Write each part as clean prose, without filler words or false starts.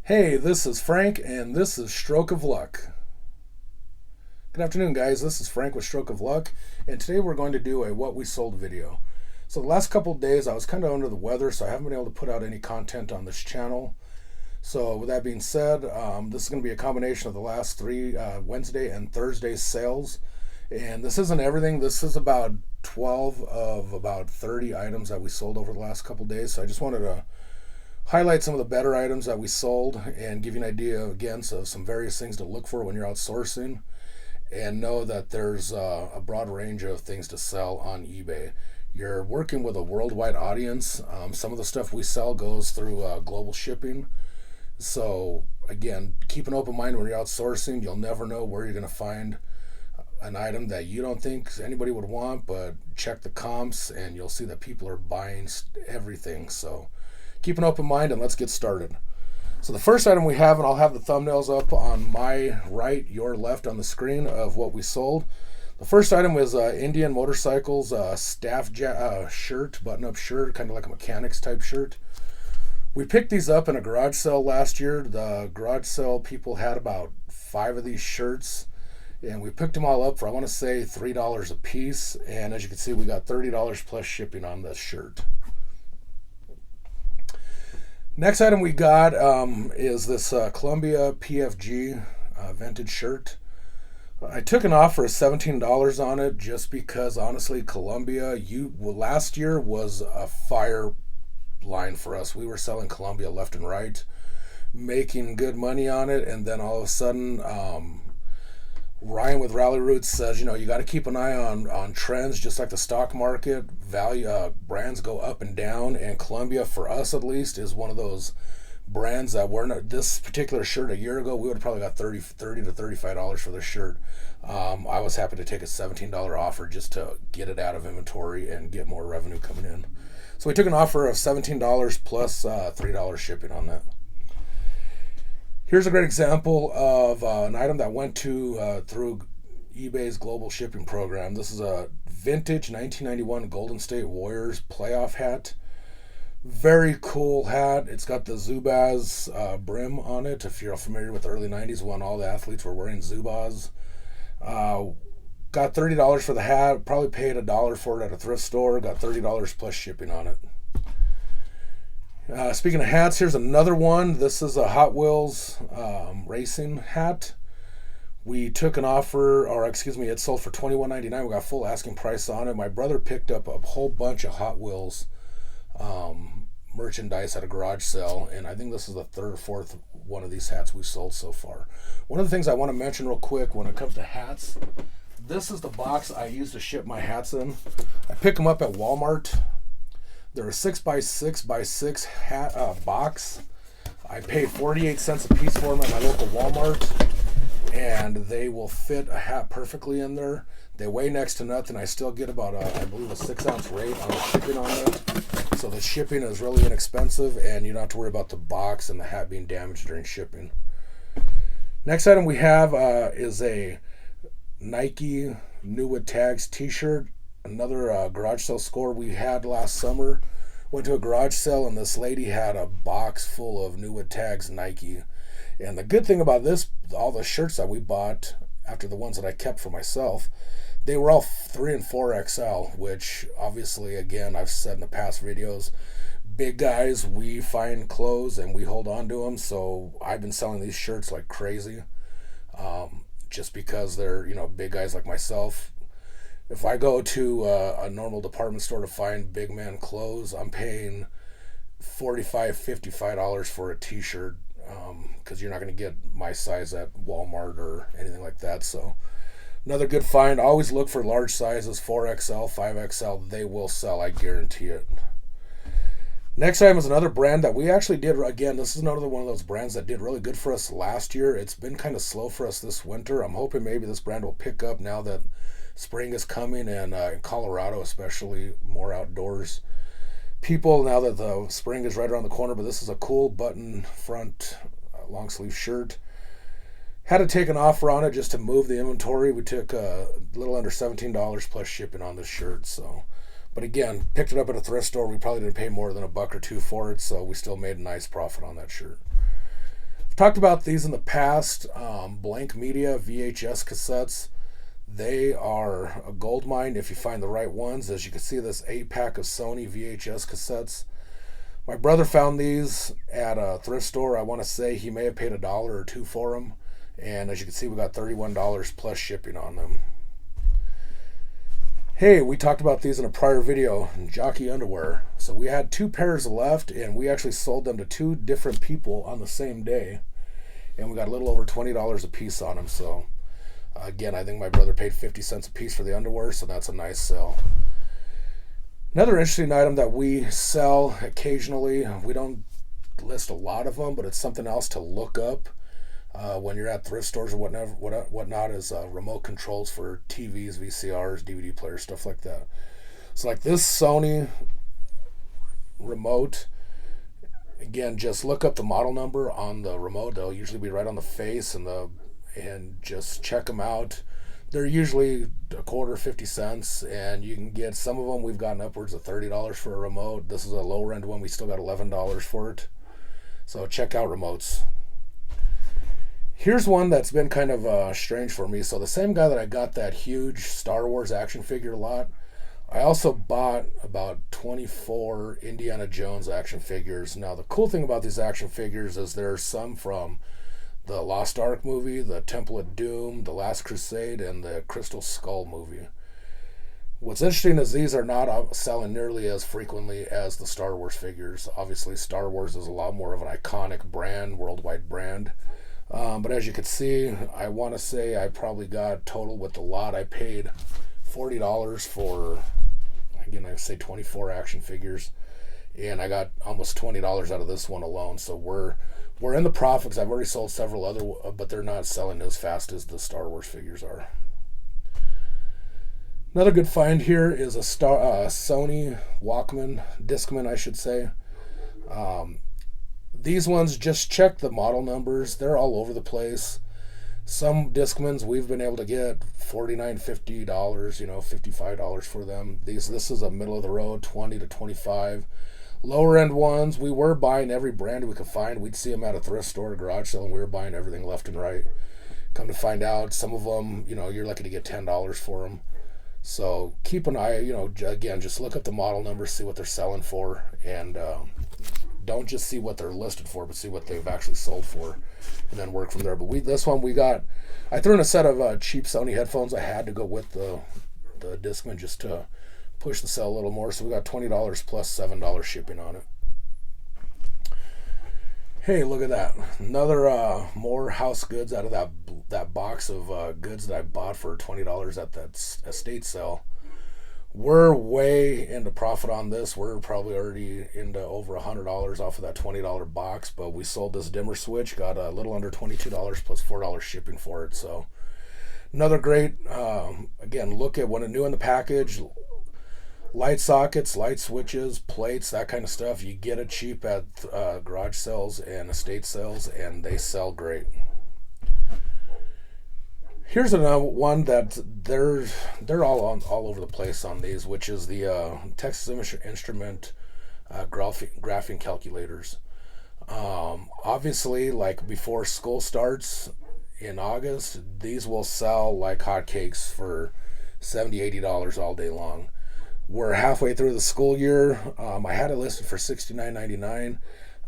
Hey, this is Frank, and this is Stroke of Luck. Good afternoon, guys. This is Frank with Stroke of Luck, and today we're going to do a What We Sold video. So, the last couple of days I was kind of under the weather, so I haven't been able to put out any content on this channel. So, with that being said, this is going to be a combination of the last three Wednesday and Thursday sales. And this isn't everything, this is about 12 of about 30 items that we sold over the last couple of days. So, I just wanted to highlight some of the better items that we sold and give you an idea again of some various things to look for when you're outsourcing, and know that there's a broad range of things to sell on eBay. You're working with a worldwide audience. Some of the stuff we sell goes through global shipping. So again, keep an open mind when you're outsourcing. You'll never know where you're going to find an item that you don't think anybody would want, but check the comps and you'll see that people are buying everything. So keep an open mind and let's get started. So the first item we have, and I'll have the thumbnails up on my right, your left on the screen of what we sold. The first item was Indian Motorcycles staff shirt, button-up shirt, kind of like a mechanics type shirt. We picked these up in a garage sale last year. The garage sale people had about 5 of these shirts, and we picked them all up for, I want to say, $3 a piece. And as you can see, we got $30 plus shipping on this shirt. Next item we got is this Columbia PFG vintage shirt. I took an offer of $17 on it just because, honestly, Columbia last year was a fire line for us. We were selling Columbia left and right, making good money on it, and then all of a sudden, Ryan with Rally Roots says, you got to keep an eye on trends, just like the stock market. Value brands go up and down, and Columbia, for us at least, is one of those brands that we're not. This particular shirt a year ago, we would have probably got $30 to $35 for this shirt. I was happy to take a $17 offer just to get it out of inventory and get more revenue coming in. So we took an offer of $17 plus $3 shipping on that. Here's a great example of an item that went to through eBay's global shipping program. This is a vintage 1991 Golden State Warriors playoff hat. Very cool hat. It's got the Zubaz brim on it. If you're familiar with the early 90s when all the athletes were wearing Zubaz. Got $30 for the hat. Probably paid $1 for it at a thrift store. Got $30 plus shipping on it. Speaking of hats, here's another one. This is a Hot Wheels racing hat. We took an offer, or excuse me, it sold for $21.99. We got full asking price on it. My brother picked up a whole bunch of Hot Wheels merchandise at a garage sale, and I think this is the third or fourth one of these hats we've sold so far. One of the things I want to mention real quick when it comes to hats, this is the box I use to ship my hats in. I pick them up at Walmart. They're a 6x6x6 hat box. I pay 48 cents a piece for them at my local Walmart, and they will fit a hat perfectly in there. They weigh next to nothing. I still get about I believe a 6-ounce rate on the shipping on it. So the shipping is really inexpensive, and you don't have to worry about the box and the hat being damaged during shipping. Next item we have is a Nike New with Tags t-shirt. Another garage sale score we had last summer. Went to a garage sale and this lady had a box full of New with Tags Nike. And the good thing about this, all the shirts that we bought after the ones that I kept for myself, they were all 3 and 4XL, which obviously, again, I've said in the past videos, big guys, we find clothes and we hold on to them. So I've been selling these shirts like crazy, just because they're, big guys like myself. If I go to a normal department store to find big man clothes, I'm paying $45, $55 for a t-shirt, because you're not going to get my size at Walmart or anything like that. So another good find. Always look for large sizes, 4XL, 5XL. They will sell, I guarantee it. Next item is another brand that we actually did. Again, this is another one of those brands that did really good for us last year. It's been kind of slow for us this winter. I'm hoping maybe this brand will pick up now that spring is coming, and in Colorado especially, more outdoors people now that the spring is right around the corner. But this is a cool button front long sleeve shirt. Had to take an offer on it just to move the inventory. We took a little under $17 plus shipping on this shirt. So, but again, picked it up at a thrift store. We probably didn't pay more than $1 or $2 for it, so we still made a nice profit on that shirt. Talked about these in the past. Blank Media VHS cassettes. They are a gold mine if you find the right ones. As you can see, this 8-pack of Sony VHS cassettes. My brother found these at a thrift store. I want to say he may have paid $1 or $2 for them. And as you can see, we got $31 plus shipping on them. Hey, we talked about these in a prior video, jockey underwear. So we had 2 pairs left, and we actually sold them to 2 different people on the same day. And we got a little over $20 a piece on them. So again, I think my brother paid 50 cents a piece for the underwear, so that's a nice sell. Another interesting item that we sell occasionally, we don't list a lot of them, but it's something else to look up when you're at thrift stores or whatnot, is remote controls for TVs, VCRs, DVD players, stuff like that. So like this Sony remote, again, just look up the model number on the remote. They'll usually be right on the face, and just check them out. They're usually a quarter, 50 cents, and you can get some of them. We've gotten upwards of $30 for a remote. This is a lower end one. We still got $11 for it. So check out remotes. Here's one that's been kind of strange for me. So the same guy that I got that huge Star Wars action figure lot, I also bought about 24 Indiana Jones action figures. Now the cool thing about these action figures is there's some from the Lost Ark movie, the Temple of Doom, the Last Crusade, and the Crystal Skull movie. What's interesting is these are not selling nearly as frequently as the Star Wars figures. Obviously, Star Wars is a lot more of an iconic brand, worldwide brand. But as you can see, I want to say I probably got total with the lot. I paid $40 for, again, I say 24 action figures, and I got almost $20 out of this one alone. So we're in the profits. I've already sold several other, but they're not selling as fast as the Star Wars figures are. Another good find here is a Sony Walkman, Discman, I should say. These ones, just check the model numbers. They're all over the place. Some Discmans we've been able to get $49, $50, $55 for them. This is a middle of the road, $20 to $25. Lower end ones, we were buying every brand we could find. We'd see them at a thrift store, a garage sale, and we were buying everything left and right. Come to find out, some of them, you're lucky to get $10 for them. So keep an eye, again, just look up the model numbers, see what they're selling for, and don't just see what they're listed for, but see what they've actually sold for, and then work from there. But this one I threw in a set of cheap Sony headphones I had to go with the Discman just to push the sale a little more. So we got $20 plus $7 shipping on it. Hey, look at that. Another more house goods out of that box of goods that I bought for $20 at that estate sale. We're way into profit on this. We're probably already into over $100 off of that $20 box, but we sold this dimmer switch, got a little under $22 plus $4 shipping for it. So another great, again, look at when it's new in the package, light sockets, light switches, plates, that kind of stuff. You get it cheap at garage sales and estate sales, and they sell great. Here's another one that they're all over the place on these, which is the Texas Instrument graphing calculators. Obviously, like before school starts in August, these will sell like hotcakes for $70, $80 all day long. We're halfway through the school year. I had it listed for $69.99.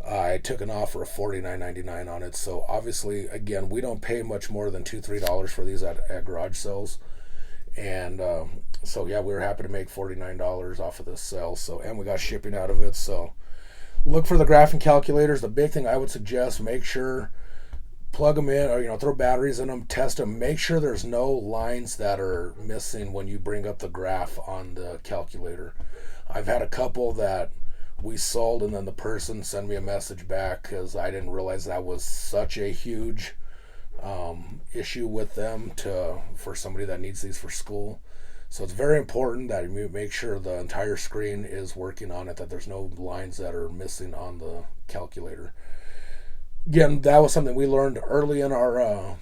I took an offer of $49.99 on it. So obviously, again, we don't pay much more than $2-3 for these at garage sales. And so yeah, we were happy to make $49 off of this sale. So, and we got shipping out of it. So look for the graphing calculators. The big thing I would suggest, make sure, plug them in, or throw batteries in them, test them, make sure there's no lines that are missing when you bring up the graph on the calculator. I've had a couple that we sold, and then the person sent me a message back because I didn't realize that was such a huge issue with them for somebody that needs these for school. So it's very important that you make sure the entire screen is working on it, that there's no lines that are missing on the calculator. Again, that was something we learned early in our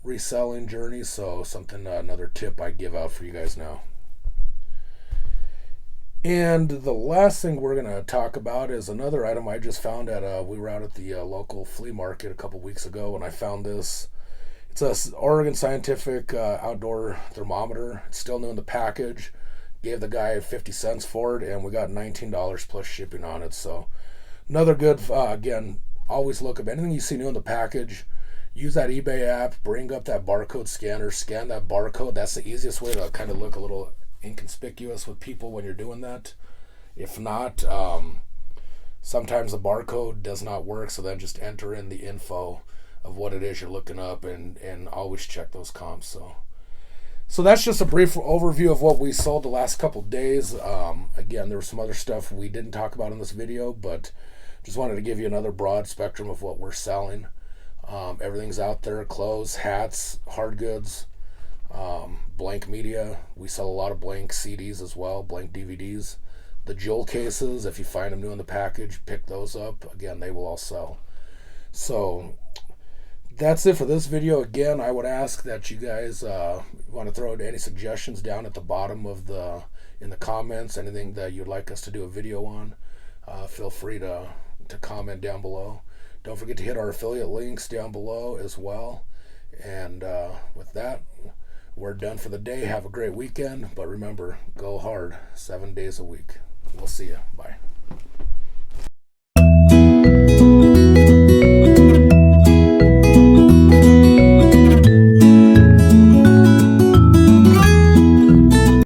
reselling journey. So another tip I give out for you guys now. And the last thing we're going to talk about is another item I just found at we were out at the local flea market a couple weeks ago, and I found this. It's a Oregon Scientific outdoor thermometer. It's still new in the package. Gave the guy 50 cents for it, and we got $19 plus shipping on it. So another good, again, always look up anything you see new in the package. Use that eBay app, bring up that barcode scanner, scan that barcode. That's the easiest way to kind of look a little inconspicuous with people when you're doing that. If not, sometimes the barcode does not work, so then just enter in the info of what it is you're looking up, and always check those comps. So that's just a brief overview of what we sold the last couple days. Again, there was some other stuff we didn't talk about in this video, but just wanted to give you another broad spectrum of what we're selling. Everything's out there: clothes, hats, hard goods, blank media. We sell a lot of blank CDs as well, blank DVDs. The jewel cases, if you find them new in the package, pick those up. Again, they will all sell. So that's it for this video. Again, I would ask that you guys want to throw any suggestions down at the bottom of in the comments. Anything that you'd like us to do a video on, feel free to comment down below. Don't forget to hit our affiliate links down below as well. And with that, we're done for the day. Have a great weekend. But remember, go hard 7 days a week. We'll see you. Bye.